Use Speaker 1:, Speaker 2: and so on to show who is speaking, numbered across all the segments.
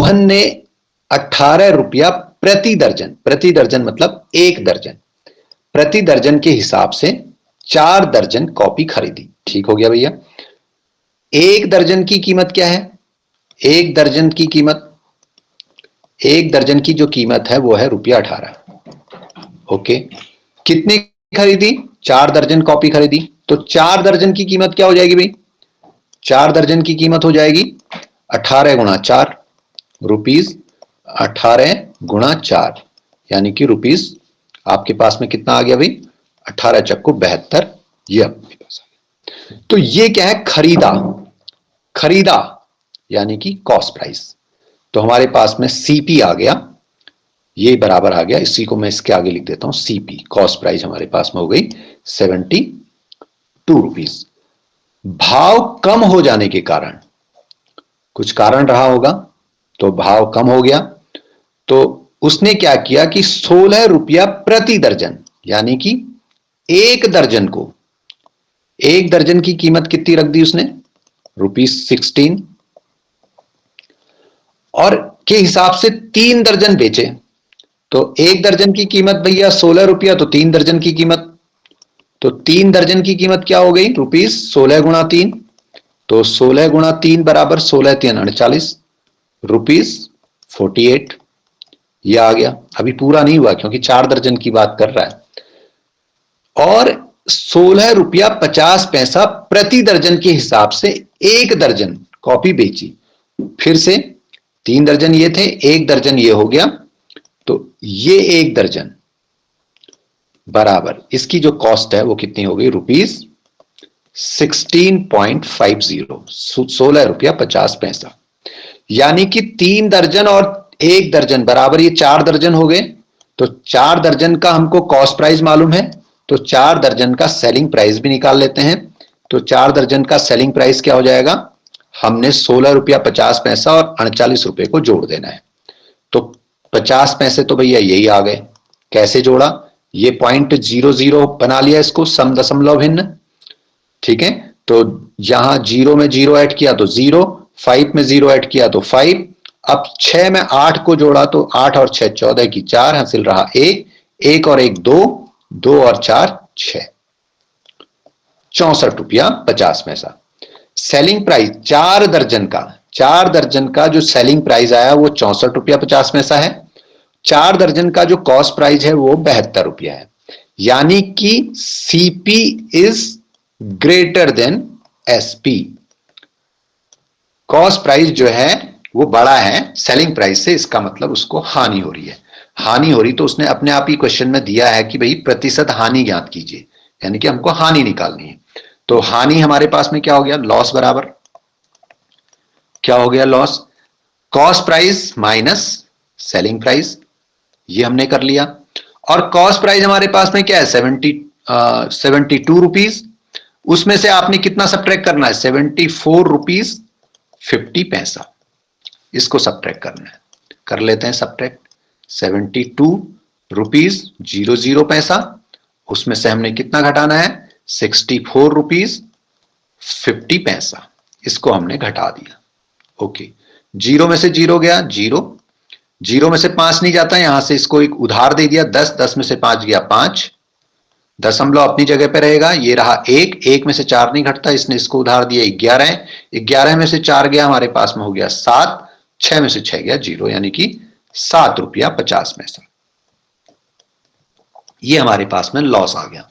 Speaker 1: मोहन ने 18 रुपया प्रति दर्जन मतलब एक दर्जन, प्रति दर्जन के हिसाब से 4 दर्जन कॉपी खरीदी। ठीक हो गया भैया। एक दर्जन की कीमत क्या है? एक दर्जन की जो कीमत है वो है ₹18। ओके, कितने खरीदी? 4 दर्जन कॉपी खरीदी। तो 4 दर्जन की कीमत क्या हो जाएगी भाई? 4 दर्जन की कीमत हो जाएगी 18 गुणा 4, रुपीज 18 गुणा 4, यानी कि रुपीज आपके पास में कितना आ गया भाई? 18 चक्कू 72, ये आपके पास आ गया। तो ये क्या है? खरीदा यानी कि कॉस्ट प्राइस। तो हमारे पास में सीपी आ गया, ये बराबर आ गया, इसी को मैं इसके आगे लिख देता हूं सीपी, कॉस्ट प्राइस हमारे पास में हो गई 72 रुपीज। भाव कम हो जाने के कारण, कुछ कारण रहा होगा तो भाव कम हो गया, तो उसने क्या किया कि 16 रुपया प्रति दर्जन, यानी कि एक दर्जन की कीमत कितनी रख दी उसने? ₹16, और के हिसाब से 3 दर्जन बेचे। तो एक दर्जन की कीमत भैया 16 रुपया, तो 3 दर्जन की कीमत, तो 3 दर्जन की कीमत क्या हो गई? ₹16 गुणा 3, तो 16 गुणा 3 बराबर 16 3 48, ₹48, ये आ गया। अभी पूरा नहीं हुआ क्योंकि 4 दर्जन की बात कर रहा है। और 16 रुपया 50 पैसा प्रति दर्जन के हिसाब से एक दर्जन कॉपी बेची। फिर से 3 दर्जन ये थे, एक दर्जन ये हो गया, तो ये एक दर्जन बराबर इसकी जो कॉस्ट है वो कितनी हो गई? ₹16.50, 16 रुपया 50 पैसा, यानी कि 3 दर्जन और एक दर्जन बराबर ये 4 दर्जन हो गए। तो 4 दर्जन का हमको कॉस्ट प्राइस मालूम है, तो 4 दर्जन का सेलिंग प्राइस भी निकाल लेते हैं। तो 4 दर्जन का सेलिंग प्राइस क्या हो जाएगा? हमने 16 रुपया 50 पैसा और 48 रुपए को जोड़ देना है। तो 50 पैसे तो भैया यही आ गए। कैसे जोड़ा? ये .00 बना लिया इसको, सम दशमलव भिन्न। ठीक है, तो यहां 0 में 0 ऐड किया तो 0, 5 में 0 ऐड किया तो 5, अब 6 में 8 को जोड़ा तो 8 और 6 14 की 4, हासिल रहा 1, 1 और 1 2, 2 और 4 6, ₹64.50। सेलिंग प्राइस 4 दर्जन का जो सेलिंग प्राइस आया वो ₹64.50 है। 4 दर्जन का जो कॉस्ट प्राइस है वो ₹72 है, यानी कि CP is greater than SP. Cost price जो है वो बड़ा है सेलिंग प्राइस से, इसका मतलब उसको हानि हो रही है। हानि हो रही तो उसने अपने आप ही क्वेश्चन में दिया है कि भाई प्रतिशत हानि ज्ञात कीजिए, यानी कि हमको हानि निकालनी है। तो हानि हमारे पास में क्या हो गया? लॉस बराबर क्या हो गया? Loss, cost price minus selling price, ये हमने कर लिया। और कॉस्ट प्राइस हमारे पास में क्या है? 72 रुपीज। उसमें से आपने कितना सब्ट्रैक्ट करना है? 74 रुपीज 50 पैसा, इसको सब्ट्रैक्ट करना है। कर लेते हैं सब्ट्रैक्ट। 72 रुपीज 00 पैसा, उसमें से हमने कितना घटाना है? 64 रुपीज 50 पैसा, इसको हमने घटा दिया। ओके, 0 में से 0 गया 0, 0 में से 5 नहीं जाता, यहां से इसको एक उधार दे दिया 10, 10 में से 5 गया 5, दशमलव अपनी जगह पे रहेगा, ये रहा 1, 1 में से 4 नहीं घटता, इसने इसको उधार दिया 11, 11 में से 4 गया हमारे पास में हो गया 7, 6 में से 6 गया 0, यानी कि ₹7.50। ये हमारे पास में लॉस आ गया।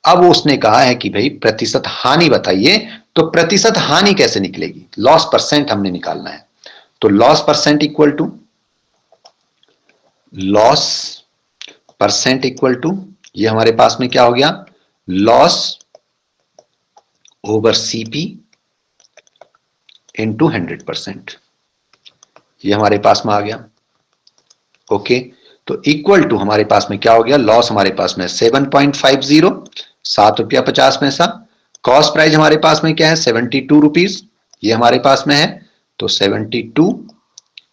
Speaker 1: अब उसने कहा है कि भाई प्रतिशत हानि बताइए, तो प्रतिशत हानि कैसे निकलेगी? लॉस परसेंट हमने निकालना है। तो लॉस परसेंट इक्वल टू ये हमारे पास में क्या हो गया? लॉस ओवर सीपी इंटू 100%, ये हमारे पास में आ गया। ओके, तो इक्वल टू हमारे पास में क्या हो गया? लॉस हमारे पास में 7.50, ₹7.50। कॉस्ट प्राइस हमारे पास में क्या है? 72 रुपीज, ये हमारे पास में है, तो 72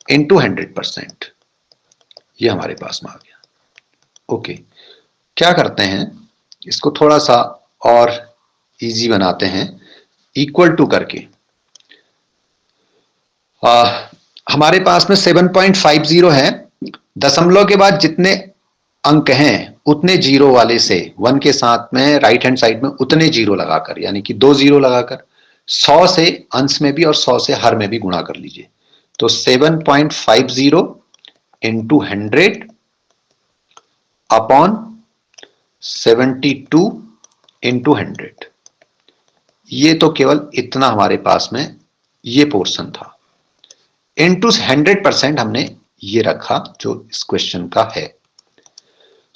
Speaker 1: इंटू 100%, ये हमारे पास में आ गया। ओके, क्या करते हैं, इसको थोड़ा सा और इजी बनाते हैं। इक्वल टू करके हमारे पास में 7.50 है। दशमलव के बाद जितने अंक हैं उतने जीरो वाले से 1 के साथ में राइट हैंड साइड में उतने जीरो लगाकर, यानी कि 2 जीरो लगाकर 100 से अंश में भी और 100 से हर में भी गुणा कर लीजिए। तो 7.50 इंटू 100 अपॉन 72 इंटू 100। ये तो केवल इतना हमारे पास में ये पोर्शन था। इंटू 100% हमने ये रखा जो इस क्वेश्चन का है।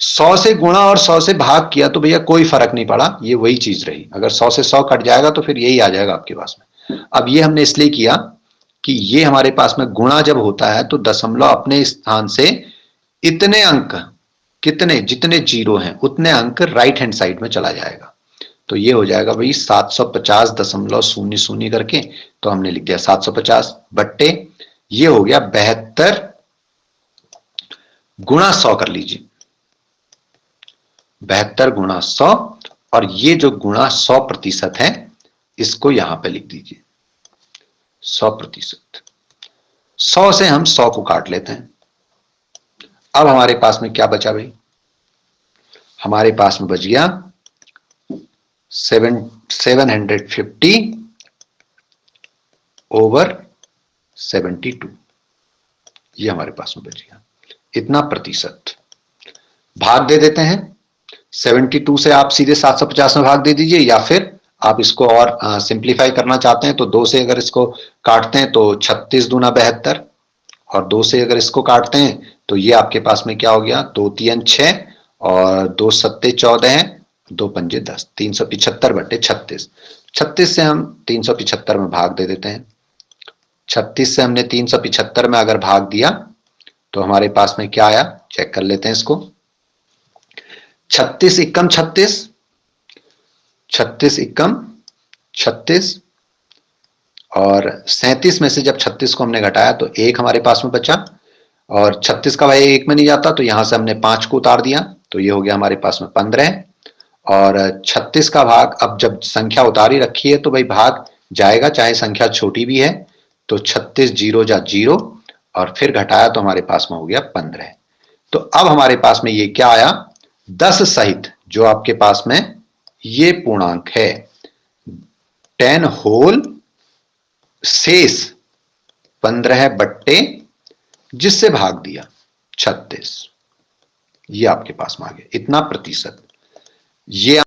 Speaker 1: 100 से गुणा और 100 से भाग किया तो भैया कोई फर्क नहीं पड़ा, ये वही चीज रही। अगर 100 से 100 कट जाएगा तो फिर यही आ जाएगा आपके पास में। अब ये हमने इसलिए किया कि ये हमारे पास में गुणा जब होता है तो दशमलव अपने स्थान से इतने अंक, कितने, जितने जीरो हैं उतने अंक राइट हैंड साइड में चला जाएगा। तो ये हो जाएगा भाई 750.00 करके, तो हमने लिख दिया 750 बट्टे ये हो गया 72 गुणा 100 कर लीजिए, 72 गुणा 100, और ये जो गुणा 100% है इसको यहां पे लिख दीजिए 100%। 100 से हम 100 को काट लेते हैं। अब हमारे पास में क्या बचा भाई? हमारे पास में बच गया 750 ओवर 72। ये हमारे पास में बच गया इतना प्रतिशत। भाग दे देते हैं, 72 से आप सीधे 750 में भाग दे दीजिए, या फिर आप इसको और सिंप्लीफाई करना चाहते हैं तो 2 से अगर इसको काटते हैं तो 36 दूना 72, और 2 से अगर इसको काटते हैं तो ये आपके पास में क्या हो गया, 2 3 6 और 2 सत्ते 14 है, 2 पंजे 10, 375 बट्टे 36। 36 से हम 375 में भाग दे देते हैं। 36 से हमने 375 में अगर भाग दिया तो हमारे पास में क्या आया, चेक कर लेते हैं इसको। 36 एकम 36, 36 एकम 36, और 37 में से जब 36 को हमने घटाया तो एक हमारे पास में बचा, और 36 का भाई एक में नहीं जाता तो यहां से हमने 5 को उतार दिया, तो ये हो गया हमारे पास में 15। और 36 का भाग, अब जब संख्या उतारी रखी है तो भाई भाग जाएगा चाहे संख्या छोटी भी है, तो 36 जीरो जा जीरो, और फिर घटाया तो हमारे पास में हो गया 15। तो अब हमारे पास में ये क्या आया, 10 सहित जो आपके पास में ये पूर्णांक है 10 होल शेष 15 बट्टे जिससे भाग दिया 36, ये आपके पास में आ गया इतना प्रतिशत। ये